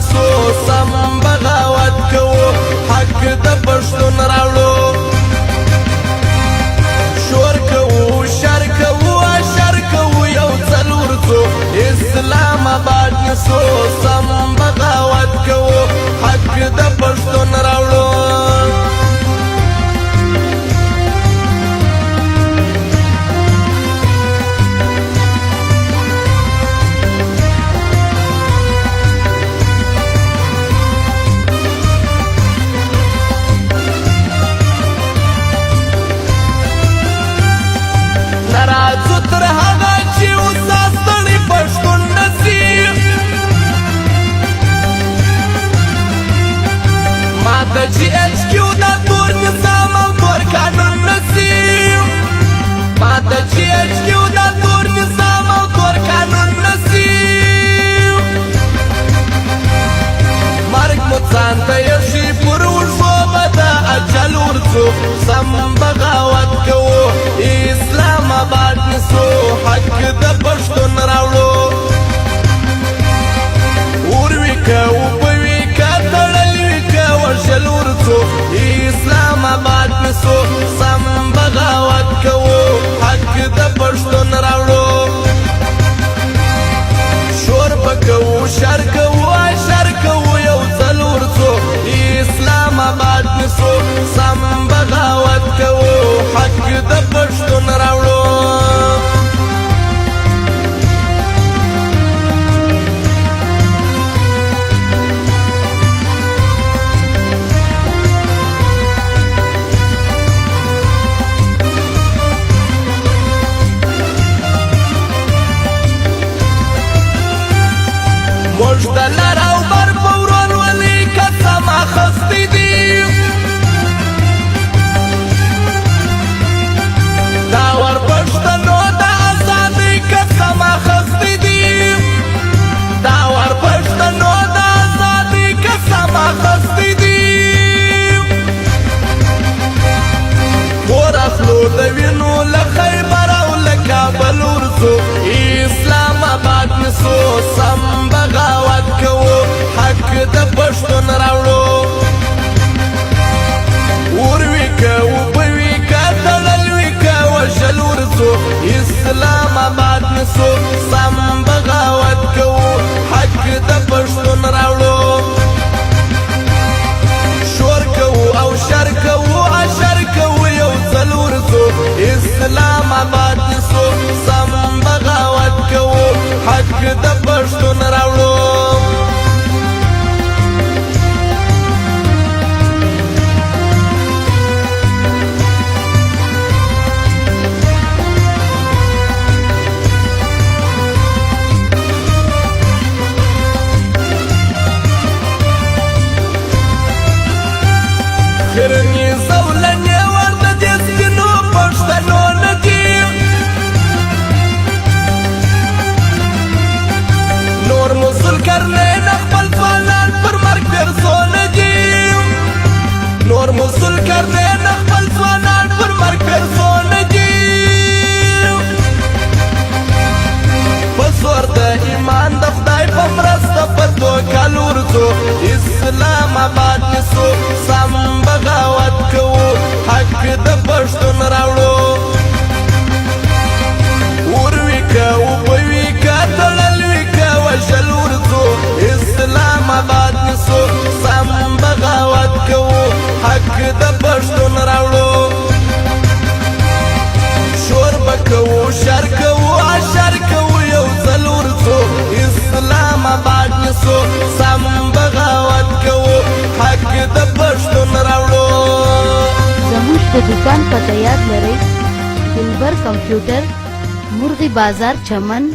نسو سم بغاوت کوو حق د پښتون راوړو شور کوو شر کوو اشر کوو یو څلور څو اسلام آباد نسو سم بغاوت کوو حق د پښتون راوړو جی ایچ کیو دا تور نظام او تور قانون نصیب ما دا جی ایچ کیو دا تور نظام او تور قانون نصیب مرگ متسان تا یشی پروش و بدا اجل ورزو سم بغاوت کوو اسلام آباد نسو حق دا پشتون راوڑو اوروی کوو پوی کا تڑلوی کوو شلور څو اسلام آباد نسو سم بغاوت کوو حق د پښتون راوړو شور بکوو شر کوو اشر کوو یو څلور څو اسلام آباد نسو سم بغاوت کوو حق د پښتون راوړو مجدلر او بر پورون ولی قسم اخستی دی داور پشتنو دا ازادی قسم اخستی دی داور پشتنو دا ازادی قسم اخستی دی پور اخلو دوینو لخیبر او لکابل ورزو اسلام آباد نسو سم بغاوت کوو حق د پښتون راوړو اوروی کوو پوی کا تړلوی کوو شلور څو اسلام آباد نسو سم بغاوت کوو حق د پښتون راوړو شور کوو او شر کوو اشر کوو یو څلور څو اسلام آباد نسو سم بغاوت کوو حق د پښتون راوړو خیرنی زولنی ورد دیسکنو پښتنو ندی نور مسل کرنے نخبل فالان پر مرگ پرسون دی نور مسل کرنے نخبل فالان پر مرگ پرسون دی پسور دا ایمان دا خدای پمرست پتو کالور زو اسلام آباد نسو سم بغاوت کوو حق د پښتون راوړو اوروی کوو پوی کا تړلوی کوو شلور څو اسلام آباد نسو سم بغاوت کوو حق د پښتون راوړو شور بکوو شر کوو اشر کوو یو څلور څو اسلام آباد نسو سم بغاوت کوو حق د پښتون راوړو زموږ د دکان پته یاد لرئ دلبر کمپیوټر مرغی بازار چمن